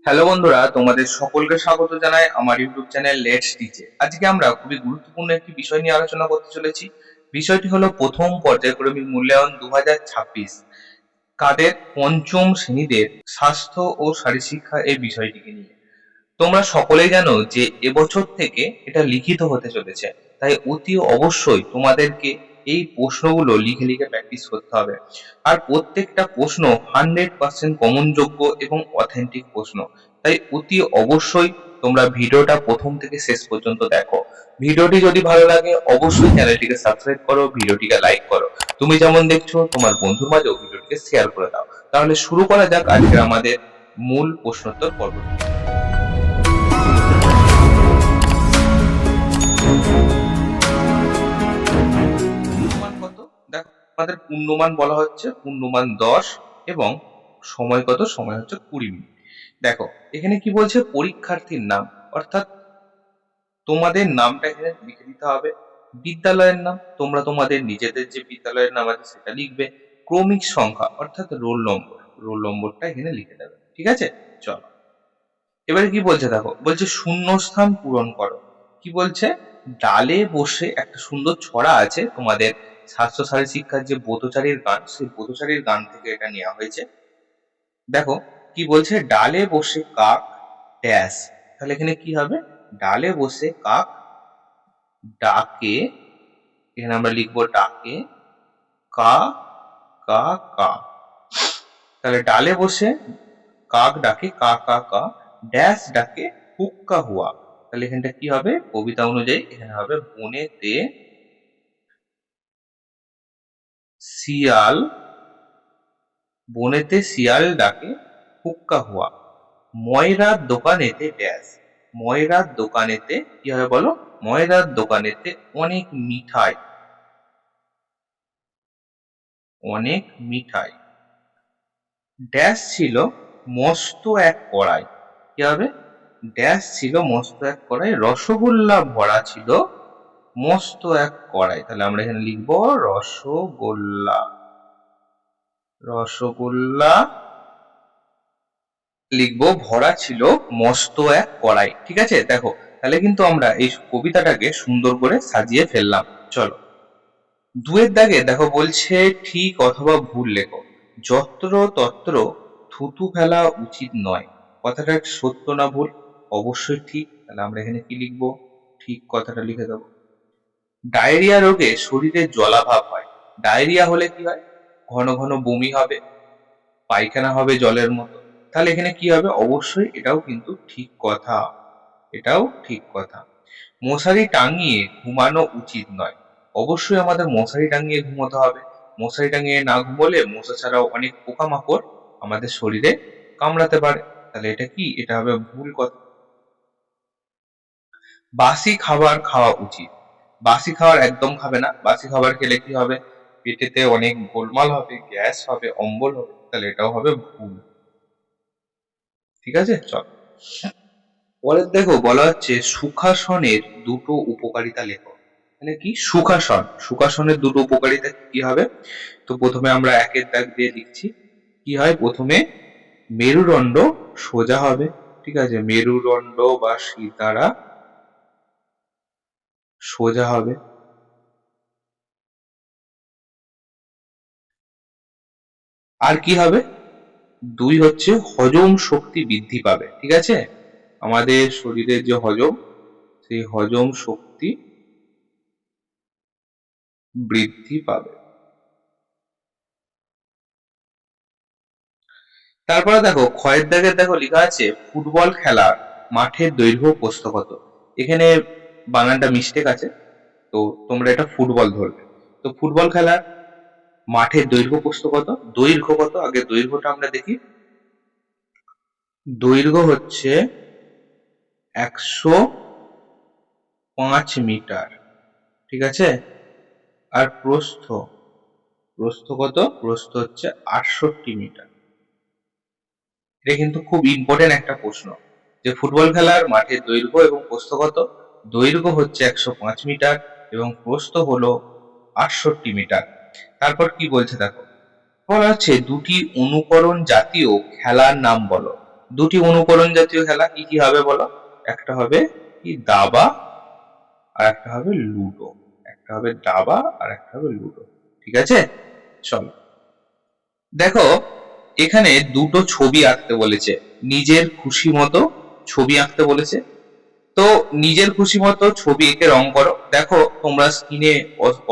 Hello বন্ধুরা, তোমাদের সকলকে স্বাগত জানাই আমার ইউটিউব চ্যানেল লেটস টিচে। আজকে আমরা খুবই গুরুত্বপূর্ণ একটি বিষয় নিয়ে আলোচনা করতে চলেছি। বিষয়টি হলো প্রথম পর্যায়ক্রমিক মূল্যায়ন 2026 কাদের পঞ্চম শ্রেণীদের স্বাস্থ্য ও শারীরশিক্ষা এই বিষয়টিকে নিয়ে। তোমরা সকলেই জানো যে এবছর থেকে এটা লিখিত হতে চলেছে, তাই অতি অবশ্যই তোমাদেরকে এই প্রশ্নগুলো লিখে লিখে প্র্যাকটিস করতে হবে। আর প্রত্যেকটা প্রশ্ন 100% কমন যোগ্য এবং অথেন্টিক প্রশ্ন, তাই অতি অবশ্যই তোমরা ভিডিওটা প্রথম থেকে শেষ পর্যন্ত দেখো। ভিডিওটি যদি ভালো লাগে অবশ্যই চ্যানেলটিকে সাবস্ক্রাইব করো, ভিডিওটিকে লাইক করো। তুমি যেমন দেখছো তোমার বন্ধুর মাঝেও ভিডিওটিকে শেয়ার করে দাও। তাহলে শুরু করা যাক আজকে আমাদের মূল প্রশ্নোত্তর পর্বটি। পূর্ণমান কত? দেখো, আমাদের পূর্ণমান বলা হচ্ছে পূর্ণমান 10 এবং সময় কত? সময় হচ্ছে 20 মিনিট। দেখো, এখানে কি বলছে? পরীক্ষার্থীর নাম, অর্থাৎ তোমাদের নামটা এখানে লিখে দিতে হবে। বিদ্যালয়ের নাম তোমরা তোমাদের নিজেদের যে বিদ্যালয়ের নাম আছে সেটা লিখবে। ক্রমিক সংখ্যা অর্থাৎ রোল নম্বরটা এখানে লিখে দেবে। ঠিক আছে, চলো এবারে কি বলছে দেখো, বলছে শূন্যস্থান পূরণ করো। কি বলছে? ডালে বসে একটা সুন্দর ছড়া আছে তোমাদের স্বাস্থ্য শারীর শিক্ষার যে ব্রতচারীর গান, সেই ব্রতচারীর গান থেকে এটা নেওয়া হয়েছে। দেখো কি বলছে, ডালে বসে কাক ড্যাশ। তাহলে এখানে কি হবে? ডালে বসে কাক ডাকে, এখানে আমরা লিখবো ডাকে কা কা কা। তাহলে ডালে বসে কাক ডাকে কা কা কা, ড্যাশ ডাকে হুক্কা হুয়া। তাহলে এখানটা কি হবে? কবিতা অনুযায়ী এখানে হবে বনেতে শিয়াল, বনেতে শিয়াল ডাকে হুক্কা হুয়া। ময়রার দোকানেতে ড্যাশ। ময়রার দোকানেতে কি হবে বলো? ময়রার দোকানেতে অনেক মিঠাই, অনেক মিঠাই। ড্যাশ ছিল মস্ত এক কড়াই। কি হবে? ড্যাশ ছিল মস্ত এক কড়াই, রসগোল্লা ভরা ছিল মস্ত এক কড়াই। তাহলে আমরা এখানে লিখবো রসগোল্লা। রসগোল্লা লিখবো ভরা ছিল মস্ত এক কড়াই। ঠিক আছে, দেখো তাহলে কিন্তু আমরা এই কবিতাটাকে সুন্দর করে সাজিয়ে ফেললাম। চলো দুয়ের দাগে দেখো বলছে ঠিক অথবা ভুল লেখো। যত্র তত্র থুতু ফেলা উচিত নয়, কথাটা সত্য না ভুল? অবশ্যই ঠিক। তাহলে আমরা এখানে কি লিখবো? ঠিক কথাটা লিখে দেবো। ডায়রিয়া রোগে শরীরে জলাভাব হয়। ডায়রিয়া হলে কি হয়? ঘন ঘন বমি হবে, পায়খানা হবে জলের মতো। তাহলে এখানে কি হবে? অবশ্যই এটাও কিন্তু ঠিক কথা, এটাও ঠিক কথা। মশারি টাঙিয়ে ঘুমানো উচিত নয়। অবশ্যই আমাদের মশারি টাঙিয়ে ঘুমোতে হবে। মশারি টাঙিয়ে না ঘুমোলে মশা ছাড়াও অনেক পোকামাকড় আমাদের শরীরে কামড়াতে পারে। তাহলে এটা কি? এটা হবে ভুল কথা। বাসি খাবার খাওয়া উচিত। বাসি খাবার একদম খাবে না। বাসি খাবার খেলে কি হবে? পেটেতে অনেক গোলমাল হবে, গ্যাস হবে, অম্বল হবে। তাহলে এটাও হবে ভুল। ঠিক আছে, চল পরের দেখো বলা হচ্ছে সুখাসনের দুটো উপকারিতা লেখো। মানে কি? সুখাসন, সুখাসনের দুটো উপকারিতা কি হবে? তো প্রথমে আমরা একের দাগ দিয়ে লিখছি। কি হয়? প্রথমে মেরুদণ্ড সোজা হবে। ঠিক আছে, মেরুদণ্ড বা শিরদাঁড়া সোজা হবে। আর কি হবে? দুই হচ্ছে হজম শক্তি বৃদ্ধি পাবে। ঠিক আছে, আমাদের শরীরের যে হজম, সেই হজম শক্তি বৃদ্ধি পাবে। তারপরে দেখো ক্ষয়ের দাগে দেখো লেখা আছে ফুটবল খেলার মাঠের দৈর্ঘ্য প্রস্থ কত। এখানে বানানটা মিস্টেক আছে, তো তোমরা এটা ফুটবল ধরবে। তো ফুটবল খেলার মাঠের দৈর্ঘ্য প্রস্থ কত? দৈর্ঘ্য কত? আগে দৈর্ঘ্যটা আমরা দেখি। দৈর্ঘ্য হচ্ছে 105 মিটার। ঠিক আছে, আর প্রস্থ, প্রস্থ কত? প্রস্থ হচ্ছে 68 মিটার। এটা কিন্তু খুব ইম্পর্টেন্ট একটা প্রশ্ন, যে ফুটবল খেলার মাঠের দৈর্ঘ্য এবং প্রস্থ কত? দৈর্ঘ্য হচ্ছে 105 মিটার এবং প্রস্থ হলো 68 মিটার। তারপর কি বলছে দেখো, বলা হচ্ছে দুটি অনুকরণ জাতীয় খেলার নাম বলো। দুটি অনুকরণ জাতীয় খেলা কি কি হবে বলো? একটা হবে কি দাবা আর একটা হবে লুডো। একটা হবে দাবা আর একটা হবে লুডো। ঠিক আছে, চলো। দেখো, এখানে দুটো ছবি আঁকতে বলেছে, নিজের খুশি মতো ছবি আঁকতে বলেছে। তো নিজের খুশি মতো ছবি এঁকে রং করো। দেখো তোমরা স্ক্রিনে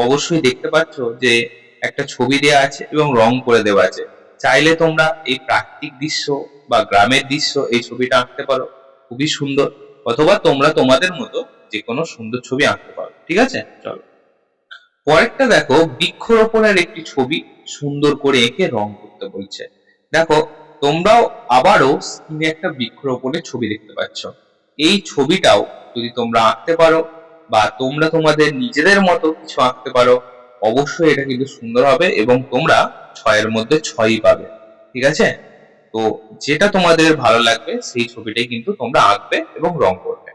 অবশ্যই দেখতে পাচ্ছ যে একটা ছবি দেওয়া আছে এবং রং করে দেওয়া আছে। চাইলে তোমরা এই প্রাকৃতিক দৃশ্য বা গ্রামের দৃশ্য এই ছবিটা আঁকতে পারো, খুবই সুন্দর। অথবা তোমরা তোমাদের মতো যে কোনো সুন্দর ছবি আঁকতে পারো। ঠিক আছে, চলো। পরেরটা দেখো, বৃক্ষরোপণের একটি ছবি সুন্দর করে এঁকে রং করতে বলছে। দেখো তোমরাও আবারও স্ক্রিনে একটা বৃক্ষরোপণের ছবি দেখতে পাচ্ছ। এই ছবিটাও যদি তোমরা আঁকতে পারো বা তোমরা তোমাদের নিজেদের মতো কিছু আঁকতে পারো, অবশ্যই এটা কিন্তু সুন্দর হবে এবং তোমরা 6-এর মধ্যে 6ই পাবে। ঠিক আছে, তো যেটা তোমাদের ভালো লাগবে সেই ছবিটাই কিন্তু তোমরা আঁকবে এবং রং করবে।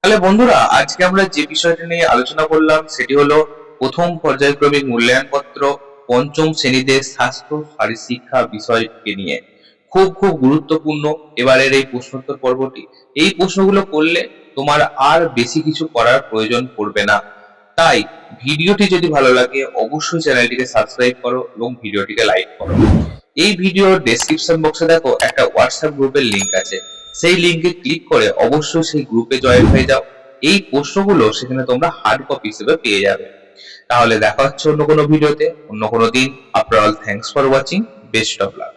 তাহলে বন্ধুরা, আজকে আমরা যে বিষয়টা নিয়ে আলোচনা করলাম সেটি হলো প্রথম পর্যায়ক্রমিক মূল্যায়ন পত্র পঞ্চম শ্রেণীতে স্বাস্থ্য শারীরশিক্ষা বিষয়কে নিয়ে। খুব খুব গুরুত্বপূর্ণ এবারের এই প্রশ্নোত্তর পর্বটি। এই প্রশ্নগুলো করলে তোমার আর বেশি কিছু করার প্রয়োজন পড়বে না। তাই ভিডিওটি যদি ভালো লাগে অবশ্যই চ্যানেলটিকে সাবস্ক্রাইব করো এবং ভিডিওটিকে লাইক করো। এই ভিডিওর ডেসক্রিপশন বক্সে দেখো একটা হোয়াটসঅ্যাপ গ্রুপের লিংক আছে, সেই লিংকে ক্লিক করে অবশ্যই সেই গ্রুপে জয়েন হয়ে যাও। এই প্রশ্নগুলো সেখানে তোমরা হার্ড কপি হিসেবে পেয়ে যাবে। তাহলে দেখা হচ্ছে অন্য কোনো ভিডিওতে অন্য কোনো দিন। After all, thanks for watching, best of luck.